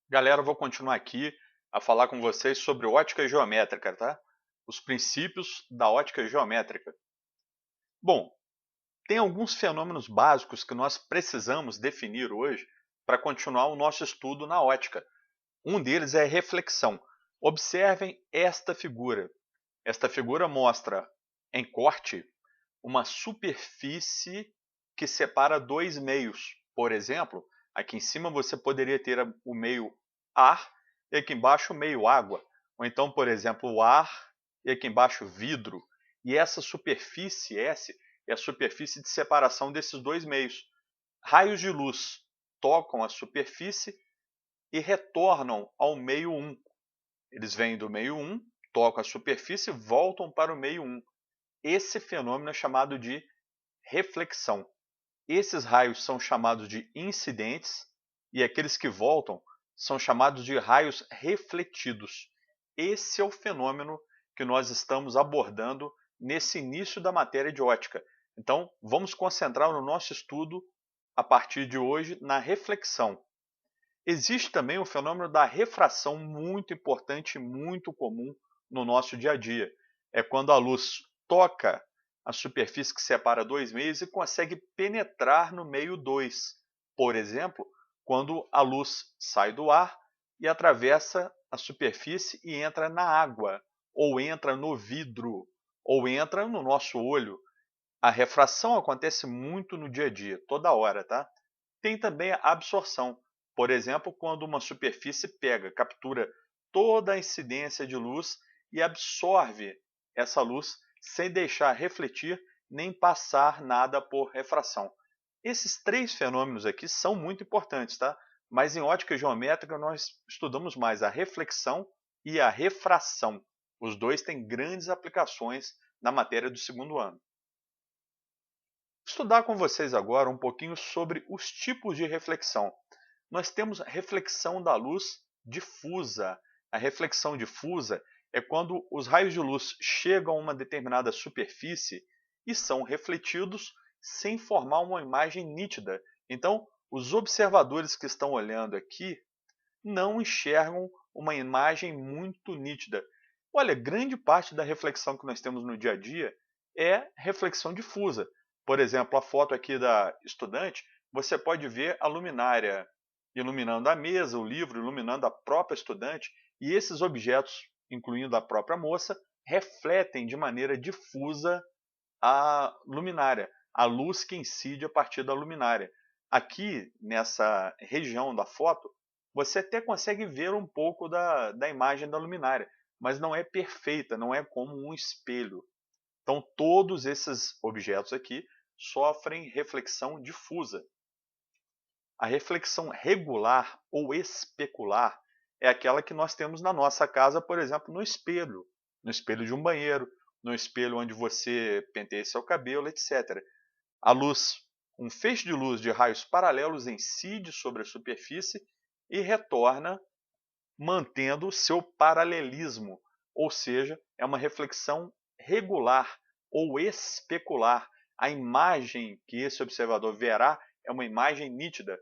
Galera, eu vou continuar aqui a falar com vocês sobre ótica geométrica, tá? Os princípios da ótica geométrica. Bom, tem alguns fenômenos básicos que nós precisamos definir hoje para continuar o nosso estudo na ótica. Um deles é a reflexão. Observem esta figura. Esta figura mostra em corte uma superfície que separa dois meios. Por exemplo, aqui em cima você poderia ter o meio ar e aqui embaixo o meio água. Ou então, por exemplo, o ar e aqui embaixo vidro. E essa superfície S é a superfície de separação desses dois meios. Raios de luz tocam a superfície e retornam ao meio 1. Eles vêm do meio 1, tocam a superfície e voltam para o meio 1. Esse fenômeno é chamado de reflexão. Esses raios são chamados de incidentes e aqueles que voltam são chamados de raios refletidos. Esse é o fenômeno que nós estamos abordando nesse início da matéria de ótica. Então, vamos concentrar no nosso estudo a partir de hoje na reflexão. Existe também o fenômeno da refração, muito importante e muito comum no nosso dia a dia. É quando a luz toca a superfície que separa dois meios e consegue penetrar no meio 2. Por exemplo, quando a luz sai do ar e atravessa a superfície e entra na água, ou entra no vidro, ou entra no nosso olho. A refração acontece muito no dia a dia, toda hora, tá? Tem também a absorção. Por exemplo, quando uma superfície pega, captura toda a incidência de luz e absorve essa luz sem deixar refletir nem passar nada por refração. Esses três fenômenos aqui são muito importantes, tá? Mas em ótica geométrica nós estudamos mais a reflexão e a refração. Os dois têm grandes aplicações na matéria do segundo ano. Estudar com vocês agora um pouquinho sobre os tipos de reflexão. Nós temos a reflexão da luz difusa. A reflexão difusa é quando os raios de luz chegam a uma determinada superfície e são refletidos sem formar uma imagem nítida. Então, os observadores que estão olhando aqui não enxergam uma imagem muito nítida. Olha, grande parte da reflexão que nós temos no dia a dia é reflexão difusa. Por exemplo, a foto aqui da estudante, você pode ver a luminária iluminando a mesa, o livro iluminando a própria estudante, e esses objetos, incluindo a própria moça, refletem de maneira difusa a luminária, a luz que incide a partir da luminária. Aqui, nessa região da foto, você até consegue ver um pouco da imagem da luminária, mas não é perfeita, não é como um espelho. Então, todos esses objetos aqui sofrem reflexão difusa. A reflexão regular ou especular é aquela que nós temos na nossa casa, por exemplo, no espelho de um banheiro, no espelho onde você penteia seu cabelo, etc. A luz, um feixe de luz de raios paralelos incide sobre a superfície e retorna mantendo o seu paralelismo, ou seja, é uma reflexão regular ou especular. A imagem que esse observador verá é uma imagem nítida.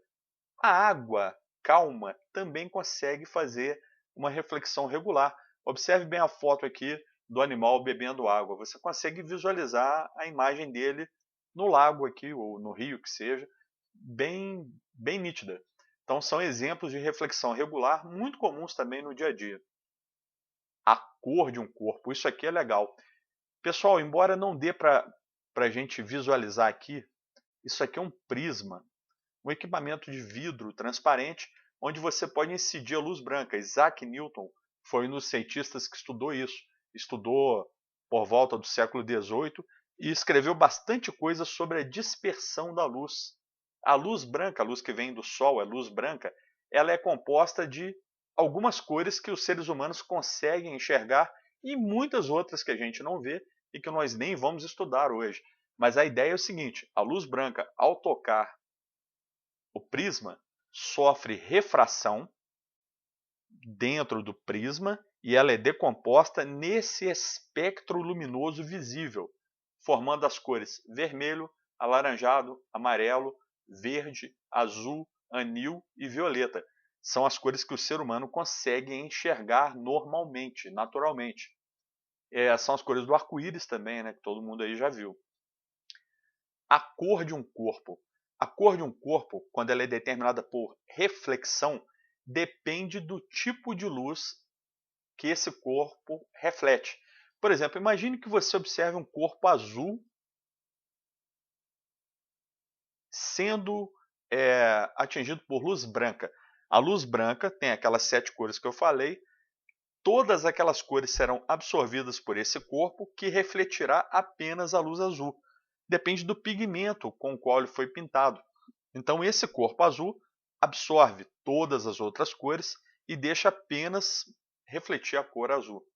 A água calma também consegue fazer uma reflexão regular. Observe bem a foto aqui do animal bebendo água. Você consegue visualizar a imagem dele no lago aqui, ou no rio que seja, bem nítida. Então são exemplos de reflexão regular muito comuns também no dia a dia. A cor de um corpo, isso aqui é legal. Pessoal, embora não dê para a gente visualizar aqui, isso aqui é um prisma, um equipamento de vidro transparente onde você pode incidir a luz branca. Isaac Newton foi um dos cientistas que estudou isso. Estudou por volta do século XVIII e escreveu bastante coisa sobre a dispersão da luz. A luz branca, a luz que vem do Sol, a luz branca, ela é composta de algumas cores que os seres humanos conseguem enxergar e muitas outras que a gente não vê e que nós nem vamos estudar hoje. Mas a ideia é o seguinte: a luz branca, ao tocar o prisma, sofre refração dentro do prisma e ela é decomposta nesse espectro luminoso visível, formando as cores vermelho, alaranjado, amarelo, verde, azul, anil e violeta. são as cores que o ser humano consegue enxergar normalmente, naturalmente. São as cores do arco-íris também, né, que todo mundo aí já viu. A cor de um corpo. A cor de um corpo, quando ela é determinada por reflexão, depende do tipo de luz que esse corpo reflete. Por exemplo, imagine que você observe um corpo azul sendo atingido por luz branca. A luz branca tem aquelas 7 cores que eu falei, todas aquelas cores serão absorvidas por esse corpo, que refletirá apenas a luz azul. Depende do pigmento com o qual ele foi pintado. Então esse corpo azul absorve todas as outras cores e deixa apenas refletir a cor azul.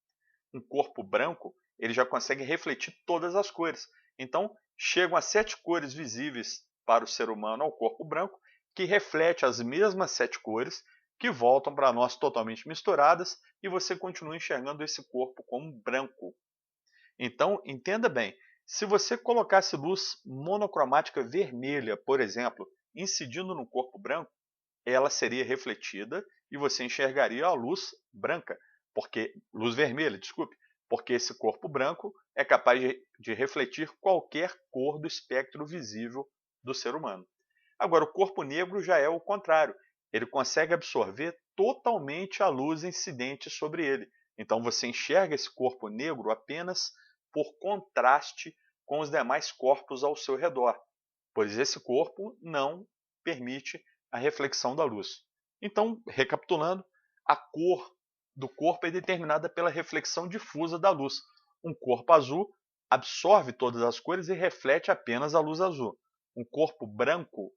Um corpo branco, ele já consegue refletir todas as cores. Então chegam as 7 cores visíveis para o ser humano ao corpo branco, que reflete as mesmas 7 cores, que voltam para nós totalmente misturadas, e você continua enxergando esse corpo como branco. Então, entenda bem, se você colocasse luz monocromática vermelha, por exemplo, incidindo no corpo branco, ela seria refletida e você enxergaria a luz branca, luz vermelha, desculpe, porque esse corpo branco é capaz de refletir qualquer cor do espectro visível do ser humano. Agora, o corpo negro já é o contrário. Ele consegue absorver totalmente a luz incidente sobre ele. Então você enxerga esse corpo negro apenas por contraste com os demais corpos ao seu redor, pois esse corpo não permite a reflexão da luz. Então, recapitulando, a cor do corpo é determinada pela reflexão difusa da luz. Um corpo azul absorve todas as cores e reflete apenas a luz azul. Um corpo branco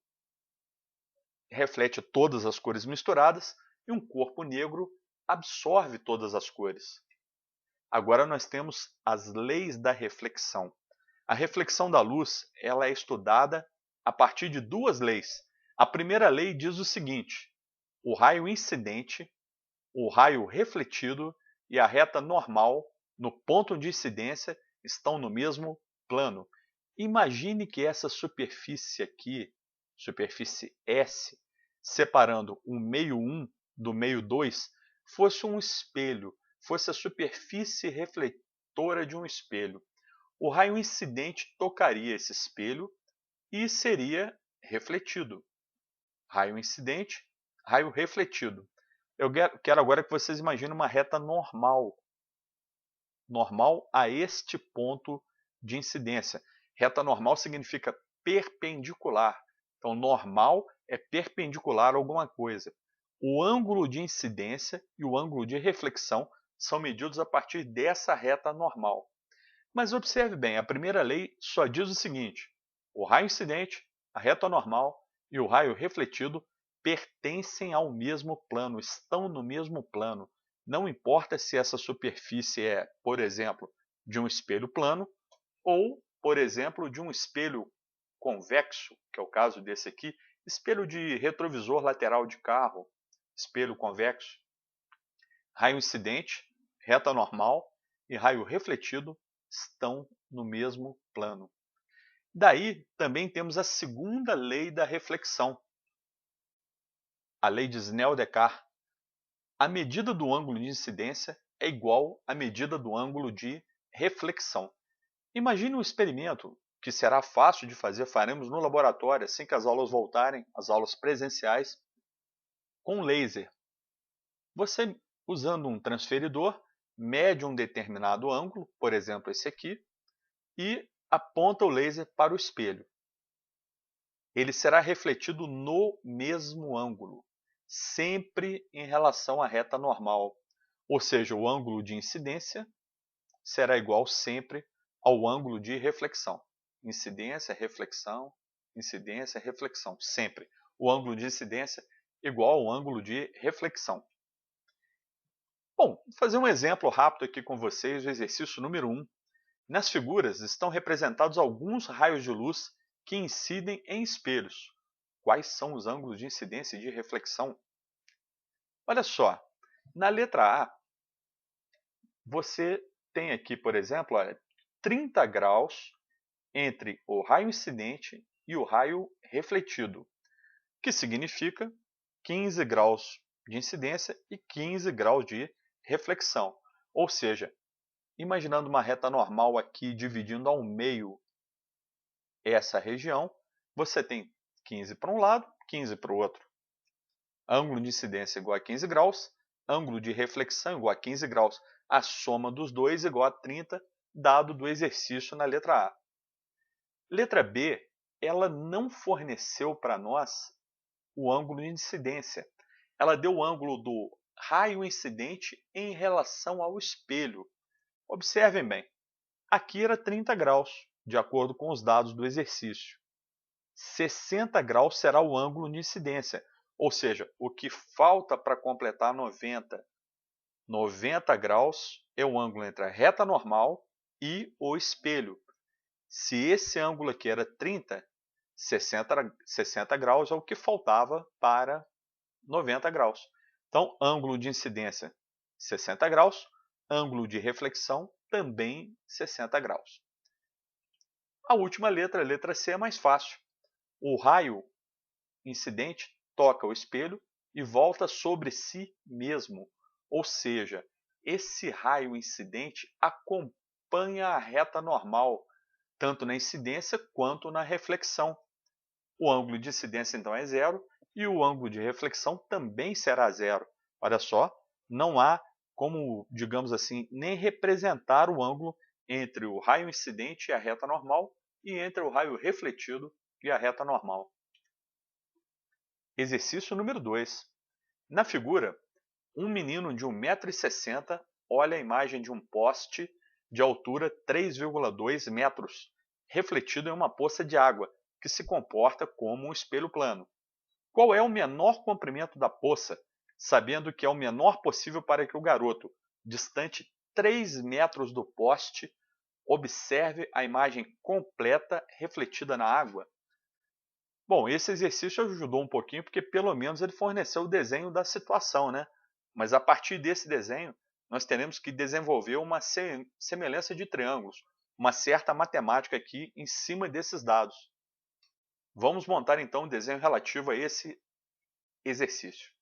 reflete todas as cores misturadas e um corpo negro absorve todas as cores. Agora nós temos as leis da reflexão. A reflexão da luz, ela é estudada a partir de 2 leis. A primeira lei diz o seguinte: o raio incidente, o raio refletido e a reta normal no ponto de incidência estão no mesmo plano. Imagine que essa superfície aqui, superfície S, separando o meio 1 do meio 2, fosse um espelho, fosse a superfície refletora de um espelho. O raio incidente tocaria esse espelho e seria refletido. Raio incidente, raio refletido. Eu quero agora que vocês imaginem uma reta normal. Normal a este ponto de incidência. Reta normal significa perpendicular. Então, normal é perpendicular a alguma coisa. O ângulo de incidência e o ângulo de reflexão são medidos a partir dessa reta normal. Mas observe bem, a primeira lei só diz o seguinte: o raio incidente, a reta normal e o raio refletido pertencem ao mesmo plano, estão no mesmo plano. Não importa se essa superfície é, por exemplo, de um espelho plano ou, por exemplo, de um espelho convexo, que é o caso desse aqui, espelho de retrovisor lateral de carro, espelho convexo. Raio incidente, reta normal e raio refletido estão no mesmo plano. Daí também temos a segunda lei da reflexão, a lei de Snell-Descartes. A medida do ângulo de incidência é igual à medida do ângulo de reflexão. Imagine um experimento que será fácil de fazer, faremos no laboratório assim que as aulas voltarem, as aulas presenciais, com laser. Você, usando um transferidor, mede um determinado ângulo, por exemplo esse aqui, e aponta o laser para o espelho. Ele será refletido no mesmo ângulo, sempre em relação à reta normal, ou seja, o ângulo de incidência será igual sempre ao ângulo de reflexão. Incidência, reflexão, sempre. O ângulo de incidência igual ao ângulo de reflexão. Bom, vou fazer um exemplo rápido aqui com vocês, o exercício número 1. Nas figuras estão representados alguns raios de luz que incidem em espelhos. Quais são os ângulos de incidência e de reflexão? Olha só, na letra A, você tem aqui, por exemplo, 30 graus entre o raio incidente e o raio refletido, que significa 15 graus de incidência e 15 graus de reflexão. Ou seja, imaginando uma reta normal aqui dividindo ao meio essa região, você tem 15 para um lado, 15 para o outro. Ângulo de incidência igual a 15 graus, ângulo de reflexão igual a 15 graus. A soma dos dois igual a 30, dado do exercício na letra A. Letra B, ela não forneceu para nós o ângulo de incidência. Ela deu o ângulo do raio incidente em relação ao espelho. Observem bem, aqui era 30 graus, de acordo com os dados do exercício. 60 graus será o ângulo de incidência, ou seja, o que falta para completar 90. 90 graus é o ângulo entre a reta normal e o espelho. Se esse ângulo aqui era 30, 60 graus é o que faltava para 90 graus. Então, ângulo de incidência 60 graus, ângulo de reflexão também 60 graus. A última letra, a letra C, é mais fácil. O raio incidente toca o espelho e volta sobre si mesmo. Ou seja, esse raio incidente acompanha a reta normal, tanto na incidência quanto na reflexão. O ângulo de incidência, então, é zero e o ângulo de reflexão também será zero. Olha só, não há como, digamos assim, nem representar o ângulo entre o raio incidente e a reta normal e entre o raio refletido e a reta normal. Exercício número 2. Na figura, um menino de 1,60 m olha a imagem de um poste de altura 3,2 metros, refletido em uma poça de água, que se comporta como um espelho plano. Qual é o menor comprimento da poça, sabendo que é o menor possível para que o garoto, distante 3 metros do poste, observe a imagem completa refletida na água? Bom, esse exercício ajudou um pouquinho porque pelo menos ele forneceu o desenho da situação, né? Mas a partir desse desenho, nós teremos que desenvolver uma semelhança de triângulos, uma certa matemática aqui em cima desses dados. Vamos montar então um desenho relativo a esse exercício.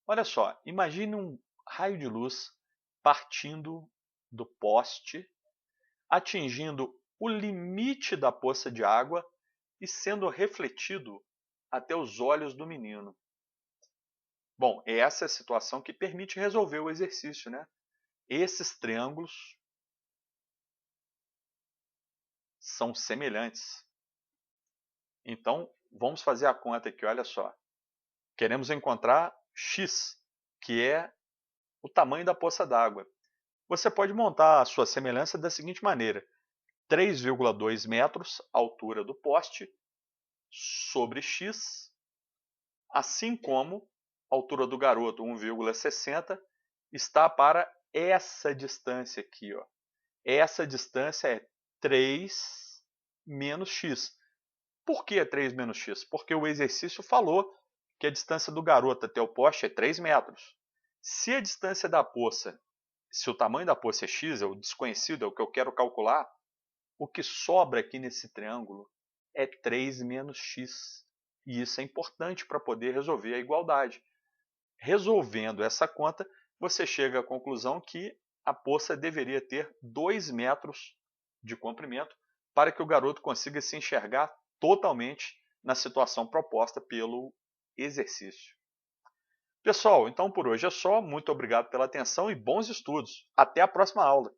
Olha só, imagine um raio de luz partindo do poste, atingindo o limite da poça de água e sendo refletido até os olhos do menino. Bom, essa é a situação que permite resolver o exercício, né? Esses triângulos são semelhantes. Então, vamos fazer a conta aqui, olha só. Queremos encontrar x, que é o tamanho da poça d'água. Você pode montar a sua semelhança da seguinte maneira. 3,2 metros, altura do poste, sobre x, assim como a altura do garoto, 1,60, está para essa distância aqui. Ó. Essa distância é 3 menos x. Por que 3 menos x? Porque o exercício falou que a distância do garoto até o poste é 3 metros. Se a distância da poça, se o tamanho da poça é x, é o desconhecido, é o que eu quero calcular, o que sobra aqui nesse triângulo é 3 menos x. E isso é importante para poder resolver a igualdade. Resolvendo essa conta, você chega à conclusão que a poça deveria ter 2 metros de comprimento para que o garoto consiga se enxergar totalmente na situação proposta pelo exercício. Pessoal, então por hoje é só. Muito obrigado pela atenção e bons estudos. Até a próxima aula.